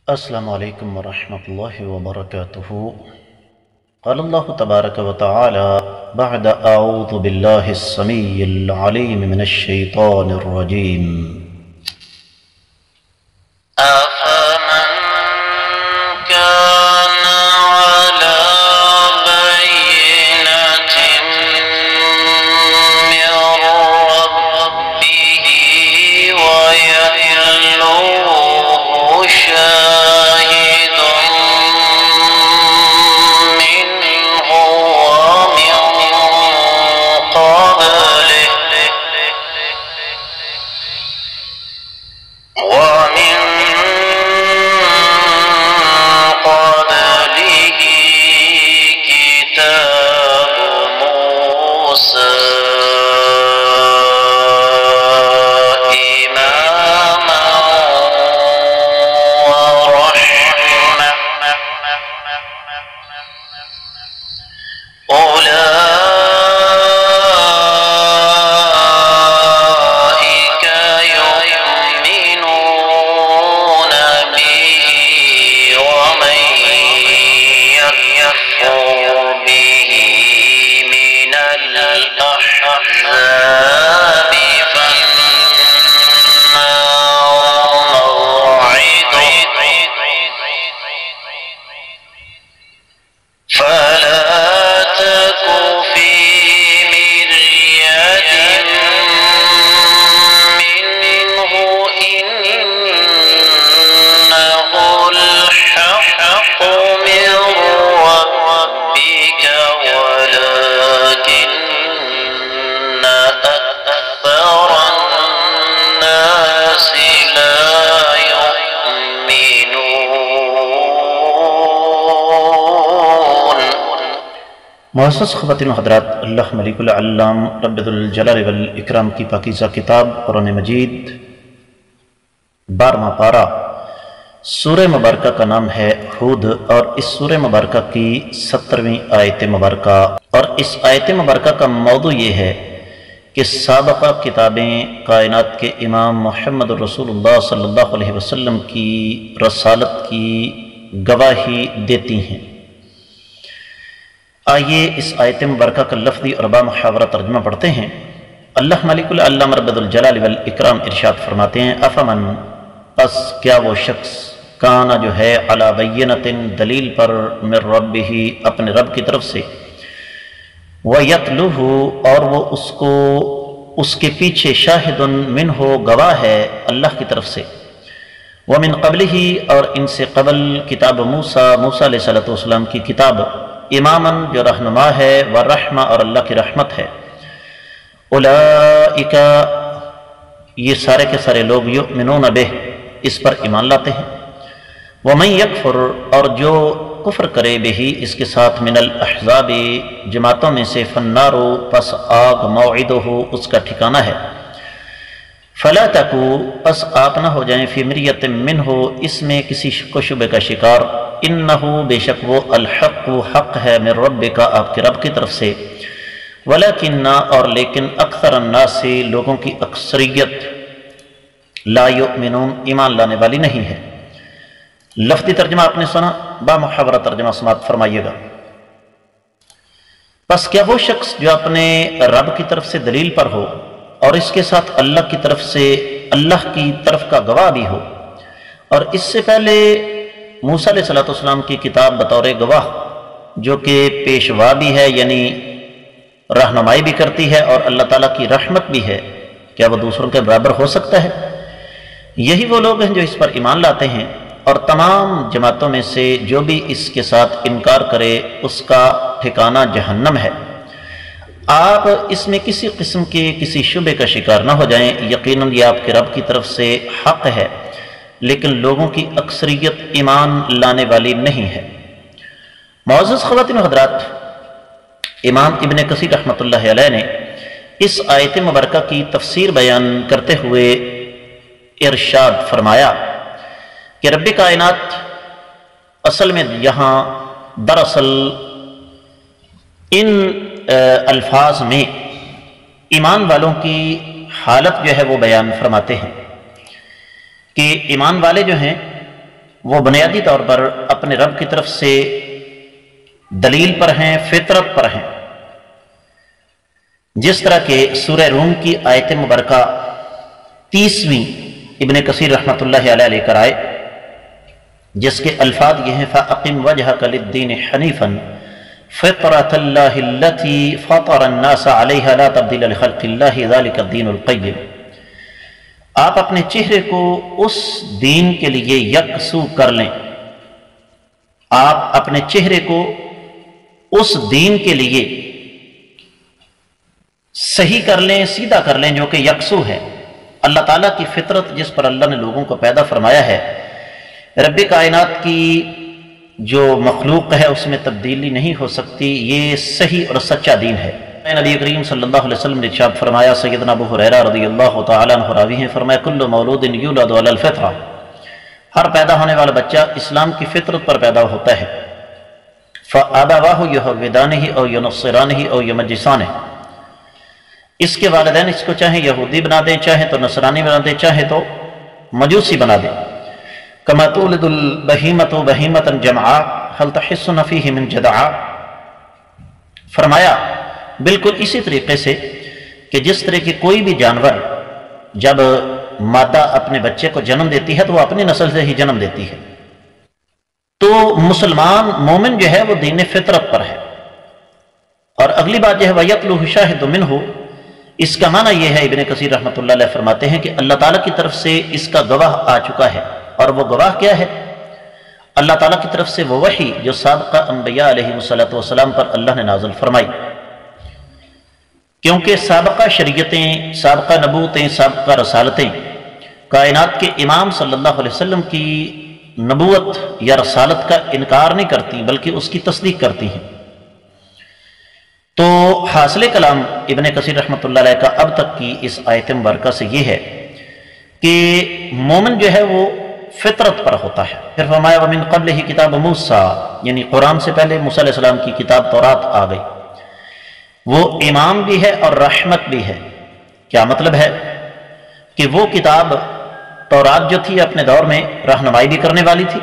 السلام علیکم ورحمۃ اللہ وبرکاتہ۔ قال اللہ تبارک وتعالی بعد اعوذ باللہ السمیع العلیم من الشیطان الرجیم أفمن كان على بينة من ربه ويتلوه شاهد منه ومن قبله كتاب موسى إماما ورحمة أولئك يؤمنون به ومن يكفر به من الأحزاب فالنار موعده فلا تك في مرية منه إنه الحق من ربك ولكن أكثر الناس لا يؤمنون۔ معزز خواتین و حضرات، اللہ ملک العلام رب الجلال والاکرام کی پاکیزہ کتاب قرآن مجید 12واں پارہ سورہ مبارکہ کا نام ہے ہود، اور اس سورہ مبارکہ کی 17ویں آیت مبارکہ، اور اس آیت مبارکہ کا موضوع یہ ہے کہ سابقہ کتابیں کائنات کے امام محمد رسول اللہ صلی اللہ علیہ وسلم کی رسالت کی گواہی دیتی ہیں۔ آئیے اس آیت مبارکہ کا لفظی اور بامحاورہ ترجمہ پڑھتے ہیں۔ اللہ ملک العلام رب الجلال والاکرام ارشاد فرماتے ہیں، افمن پس کیا وہ شخص کانا جو ہے علی بینۃ دلیل پر من ربہ اپنے رب کی طرف سے، وَيَتْلُوهُ اور وہ اس کے پیچھے شاہد منہ گواہ ہے اللہ کی طرف سے، وَمِن قَبْلِهِ اور ان سے قبل کتاب موسیٰ علیہ السلام کی کتاب، اماماً جو رہنما ہے، ورحمہ اور اللہ کی رحمت ہے، اولئک یہ سارے کے سارے لوگ یؤمنون بہ اس پر ایمان لاتے ہیں، ومن یکفر اور جو کفر کرے بہی اس کے ساتھ، من الاحزاب جماعتوں میں سے، فالنار پس آگ، موعدہ اس کا ٹھکانہ ہے، فلا تکو پس آپ نہ ہو جائیں، فی مریۃ منہ اس میں کسی شک و شبہ کا شکار، انہ بے شک وہ الحق حق ہے، من ربک آپ کے رب کی طرف سے، ولیکن اور لیکن اکثر الناس لوگوں کی اکثریت، لا یؤمنون ایمان لانے والی نہیں ہے۔ لفظی ترجمہ آپ نے سنا، بامحاورہ ترجمہ سماعت فرمائیے گا۔ پس کیا وہ شخص جو اپنے رب کی طرف سے دلیل پر ہو اور اس کے ساتھ اللہ کی طرف کا گواہ بھی ہو، اور اس سے پہلے موسیٰ علیہ السلام کی کتاب بطور گواہ جو کہ پیشوا بھی ہے، یعنی رہنمائی بھی کرتی ہے، اور اللہ تعالیٰ کی رحمت بھی ہے، کیا وہ دوسروں کے برابر ہو سکتا ہے؟ یہی وہ لوگ ہیں جو اس پر ایمان لاتے ہیں، اور تمام جماعتوں میں سے جو بھی اس کے ساتھ انکار کرے اس کا ٹھکانہ جہنم ہے۔ آپ اس میں کسی قسم کے کسی شبہ کا شکار نہ ہو جائیں، یقیناً یہ آپ کے رب کی طرف سے حق ہے، لیکن لوگوں کی اکثریت ایمان لانے والی نہیں ہے۔ معزز خواتین و حضرات، امام ابن کثیر رحمۃ اللہ علیہ نے اس آیت مبارکہ کی تفسیر بیان کرتے ہوئے ارشاد فرمایا کہ رب کائنات اصل میں یہاں دراصل ان الفاظ میں ایمان والوں کی حالت جو ہے وہ بیان فرماتے ہیں کہ ایمان والے جو ہیں وہ بنیادی طور پر اپنے رب کی طرف سے دلیل پر ہیں، فطرت پر ہیں، جس طرح کہ سورہ روم کی آیت مبارکہ 30ویں ابن کثیر رحمۃ اللہ علیہ لے کر آئے، جس کے الفاظ یہ ہیں فَأَقِمْ وَجْهَكَ لِلدِّينِ حَنِيفًا فِطْرَةَ اللَّهِ الَّتِي فَطَرَ النَّاسَ عَلَيْهَا لَا تَبْدِيلَ لِخَلْقِ اللَّهِ ذَلِكَ الدِّينُ الْقَيِّمُ۔ آپ اپنے چہرے کو اس دین کے لیے یکسو کر لیں، آپ اپنے چہرے کو اس دین کے لیے صحیح کر لیں، سیدھا کر لیں، جو کہ یکسو ہے۔ اللہ تعالیٰ کی فطرت جس پر اللہ نے لوگوں کو پیدا فرمایا ہے، رب کائنات کی جو مخلوق ہے اس میں تبدیلی نہیں ہو سکتی، یہ صحیح اور سچا دین ہے۔ نبی کریم صلی اللہ علیہ وسلم نے ارشاد فرمایا، سیدنا ابو ہریرہ رضی اللہ تعالیٰ عنہ راوی ہیں، فرمایا کل مولود یولد علی الفطرہ، ہر پیدا ہونے والا بچہ اسلام کی فطرت پر پیدا ہوتا ہے۔ فآبواہ یہودانہ او ینصرانہ او یمجسانہ، اس کے والدین اس کو چاہے یہودی بنا دیں، چاہے تو نصرانی بنا دیں، چاہے تو مجوسی بنا دیں۔ کما تولد البہیمۃ بہیمۃ جمعاء هل تحسن فیہ من جدعاء، فرمایا بالکل اسی طریقے سے کہ جس طرح کی کوئی بھی جانور جب مادہ اپنے بچے کو جنم دیتی ہے تو وہ اپنی نسل سے ہی جنم دیتی ہے، تو مسلمان مومن جو ہے وہ دین فطرت پر ہے۔ اور اگلی بات جو ہے وَيَتْلُوهُ شَاهِدٌ مِّنْهُ، اس کا معنی یہ ہے، ابن کثیر رحمۃ اللہ علیہ فرماتے ہیں کہ اللہ تعالیٰ کی طرف سے اس کا گواہ آ چکا ہے، اور وہ گواہ کیا ہے؟ اللہ تعالیٰ کی طرف سے وہ وحی جو سابقہ انبیاء علیہ السلام پر اللہ نے نازل فرمائی، کیونکہ سابقہ شریعتیں، سابقہ نبوتیں، سابقہ رسالتیں کائنات کے امام صلی اللہ علیہ وسلم کی نبوت یا رسالت کا انکار نہیں کرتی بلکہ اس کی تصدیق کرتی ہیں۔ تو حاصل کلام ابن کثیر رحمۃ اللہ علیہ کا اب تک کی اس آیت مبارکہ سے یہ ہے کہ مومن جو ہے وہ فطرت پر ہوتا ہے۔ پھر فرمایا وَمِن قَبْلِهِ کتاب موسیٰ، یعنی قرآن سے پہلے موسیٰ علیہ السلام کی کتاب تورات آ گئی، وہ امام بھی ہے اور رحمت بھی ہے۔ کیا مطلب ہے؟ کہ وہ کتاب تورات جو تھی اپنے دور میں رہنمائی بھی کرنے والی تھی،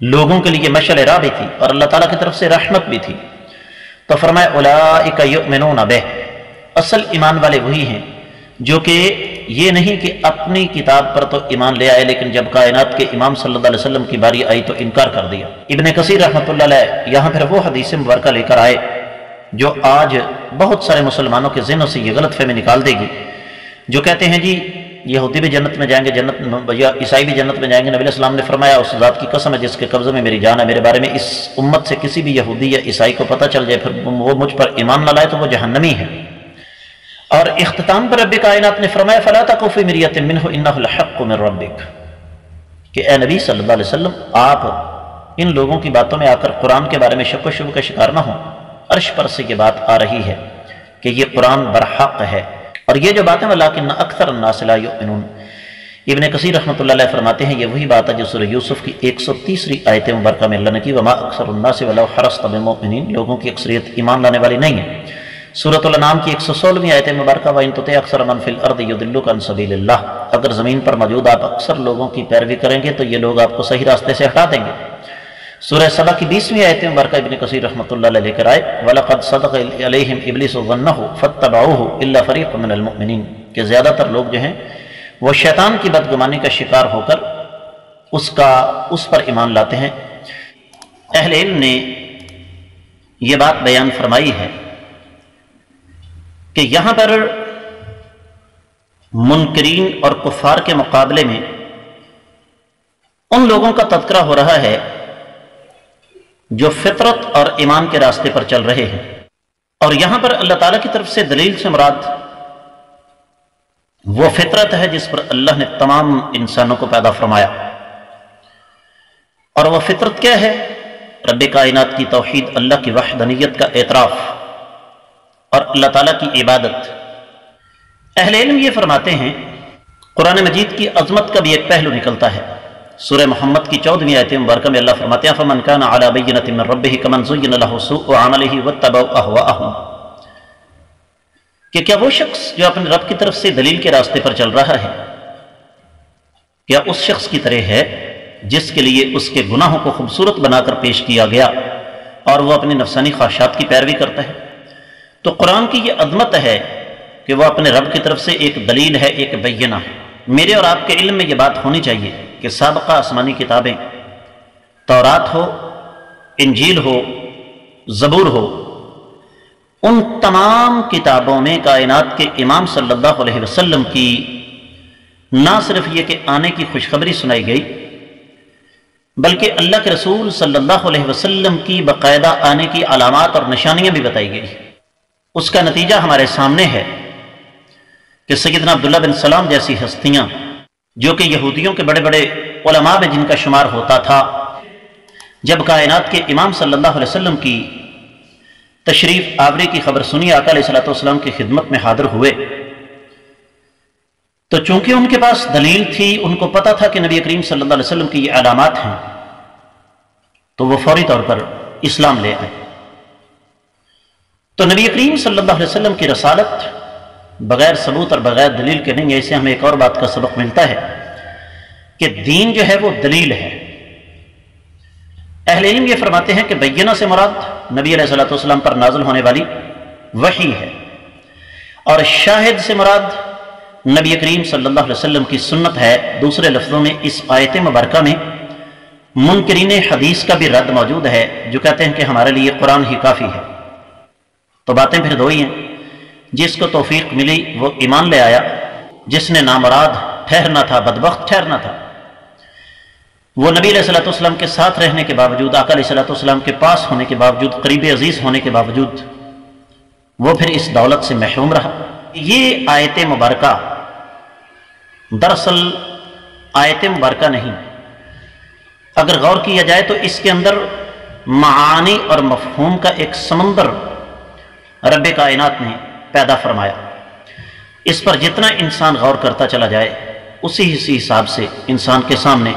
لوگوں کے لیے مشعل راہ بھی تھی، اور اللہ تعالیٰ کی طرف سے رحمت بھی تھی۔ تو فرمایا اولئک یؤمنون بہ، اصل ایمان والے وہی ہیں جو کہ یہ نہیں کہ اپنی کتاب پر تو ایمان لے آئے لیکن جب کائنات کے امام صلی اللہ علیہ وسلم کی باری آئی تو انکار کر دیا۔ ابن کثیر رحمۃ اللہ علیہ یہاں پھر وہ حدیث مبارکہ لے کر آئے جو آج بہت سارے مسلمانوں کے ذہنوں سے یہ غلط فہمی نکال دے گی، جو کہتے ہیں جی یہودی بھی جنت میں جائیں گے، یا عیسائی بھی جنت میں جائیں گے۔ نبی علیہ السلام نے فرمایا اس ذات کی قسم ہے جس کے قبضے میں میری جان ہے، میرے بارے میں اس امت سے کسی بھی یہودی یا عیسائی کو پتہ چل جائے پھر وہ مجھ پر ایمان نہ لائے تو وہ جہنمی ہے۔ اور اختتام پر رب کائنات نے فرمایا فلا تک فی مریۃ منہ انہ الحق من ربک، کہ اے نبی صلی اللہ علیہ وسلم آپ ان لوگوں کی باتوں میں آ کر قرآن کے بارے میں شک و شبہ کا شکار نہ ہوں۔ عرش پر سے یہ بات آ رہی ہے کہ یہ قرآن برحق ہے، اور یہ جو باتیں ولیکن اکثر الناس لا یؤمنون، ابن کثیر رحمۃ اللہ علیہ فرماتے ہیں یہ وہی بات ہے جو سورہ یوسف کی 130 آیت مبارکہ میں اللہ نے کی وما اکثر الناس ولو حرصت بمؤمنین، لوگوں کی اکثریت ایمان لانے والی نہیں ہے۔ سورۃ الانعام کی 116 آیت مبارکہ وَإِن تُطِعْ أَكْثَرَ مَن فِي الْأَرْضِ يُضِلُّوكَ عَن سَبِيلِ اللَّهِ، اگر زمین پر موجود آپ اکثر لوگوں کی پیروی کریں گے تو یہ لوگ آپ کو صحیح راستے سے ہٹا دیں گے۔ سورہ سبا کی 20 آیت مبارکہ ابن کثیر رحمۃ اللہ علیہ لے کر آئے وَلَقَدْ صَدَقَ عَلَيْهِمْ إِبْلِيسُ ظَنَّهُ فَاتَّبَعُوهُ إِلَّا فَرِيقٌ مِّنَ الْمُؤْمِنِينَ، کہ زیادہ تر لوگ جو ہیں وہ شیطان کی بدگمانی کا شکار ہو کر اس پر ایمان لاتے ہیں۔ اہل علم نے یہ بات بیان فرمائی ہے کہ یہاں پر منکرین اور کفار کے مقابلے میں ان لوگوں کا تذکرہ ہو رہا ہے جو فطرت اور ایمان کے راستے پر چل رہے ہیں، اور یہاں پر اللہ تعالیٰ کی طرف سے دلیل سے مراد وہ فطرت ہے جس پر اللہ نے تمام انسانوں کو پیدا فرمایا، اور وہ فطرت کیا ہے؟ رب کائنات کی توحید، اللہ کی وحدانیت کا اعتراف اور اللہ تعالیٰ کی عبادت۔ اہل علم یہ فرماتے ہیں قرآن مجید کی عظمت کا بھی ایک پہلو نکلتا ہے۔ سورہ محمد کی 14 آیت مبارکہ میں اللہ فرماتے ہیں فَمَنْ كَانَ عَلَى بَيِّنَةٍ مِّن رَبِّهِ كَمَنْ زُيِّنَ لَهُ سُوءُ عَمَلِهِ وَاتَّبَعُوا أَهْوَاءَهُمْ، کہ کیا وہ شخص جو اپنے رب کی طرف سے دلیل کے راستے پر چل رہا ہے کیا اس شخص کی طرح ہے جس کے لیے اس کے گناہوں کو خوبصورت بنا کر پیش کیا گیا اور وہ اپنی نفسانی خواہشات کی پیروی کرتا ہے۔ تو قرآن کی یہ عظمت ہے کہ وہ اپنے رب کی طرف سے ایک دلیل ہے، ایک بینہ ہے۔ میرے اور آپ کے علم میں یہ بات ہونی چاہیے کہ سابقہ آسمانی کتابیں، تورات ہو، انجیل ہو، زبور ہو، ان تمام کتابوں میں کائنات کے امام صلی اللہ علیہ وسلم کی نہ صرف یہ کہ آنے کی خوشخبری سنائی گئی، بلکہ اللہ کے رسول صلی اللہ علیہ وسلم کی باقاعدہ آنے کی علامات اور نشانیاں بھی بتائی گئی۔ اس کا نتیجہ ہمارے سامنے ہے کہ سیدنا عبداللہ بن سلام جیسی ہستیاں، جو کہ یہودیوں کے بڑے بڑے علماء میں جن کا شمار ہوتا تھا، جب کائنات کے امام صلی اللہ علیہ وسلم کی تشریف آوری کی خبر سنی، آقا علیہ الصلوۃ والسلام کی خدمت میں حاضر ہوئے، تو چونکہ ان کے پاس دلیل تھی، ان کو پتا تھا کہ نبی کریم صلی اللہ علیہ وسلم کی یہ علامات ہیں، تو وہ فوری طور پر اسلام لے آئے۔ تو نبی کریم صلی اللہ علیہ وسلم کی رسالت بغیر ثبوت اور بغیر دلیل کے نہیں ہے۔ اسے ہمیں ایک اور بات کا سبق ملتا ہے کہ دین جو ہے وہ دلیل ہے۔ اہل علم یہ فرماتے ہیں کہ بینہ سے مراد نبی علیہ الصلوۃ والسلام پر نازل ہونے والی وحی ہے، اور شاہد سے مراد نبی کریم صلی اللہ علیہ وسلم کی سنت ہے۔ دوسرے لفظوں میں اس آیت مبارکہ میں منکرین حدیث کا بھی رد موجود ہے، جو کہتے ہیں کہ ہمارے لیے قرآن ہی کافی ہے۔ تو باتیں پھر دو ہی ہیں، جس کو توفیق ملی وہ ایمان لے آیا، جس نے نامراد ٹھہرنا تھا، بدبخت ٹھہرنا تھا، وہ نبی علیہ الصلوۃ والسلام کے ساتھ رہنے کے باوجود، آقا علیہ الصلوۃ والسلام کے پاس ہونے کے باوجود، قریب عزیز ہونے کے باوجود، وہ پھر اس دولت سے محروم رہا۔ یہ آیت مبارکہ دراصل آیت مبارکہ نہیں، اگر غور کیا جائے تو اس کے اندر معانی اور مفہوم کا ایک سمندر رب کائنات نے پیدا فرمایا۔ اس پر جتنا انسان غور کرتا چلا جائے، اسی حساب سے انسان کے سامنے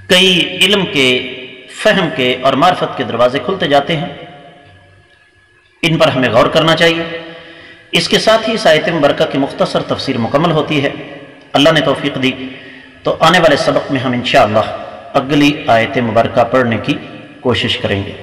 کئی علم کے، فہم کے اور معرفت کے دروازے کھلتے جاتے ہیں۔ ان پر ہمیں غور کرنا چاہیے۔ اس کے ساتھ ہی اس آیت مبارکہ کی مختصر تفسیر مکمل ہوتی ہے۔ اللہ نے توفیق دی تو آنے والے سبق میں ہم انشاءاللہ اگلی آیت مبارکہ پڑھنے کی کوشش کریں گے۔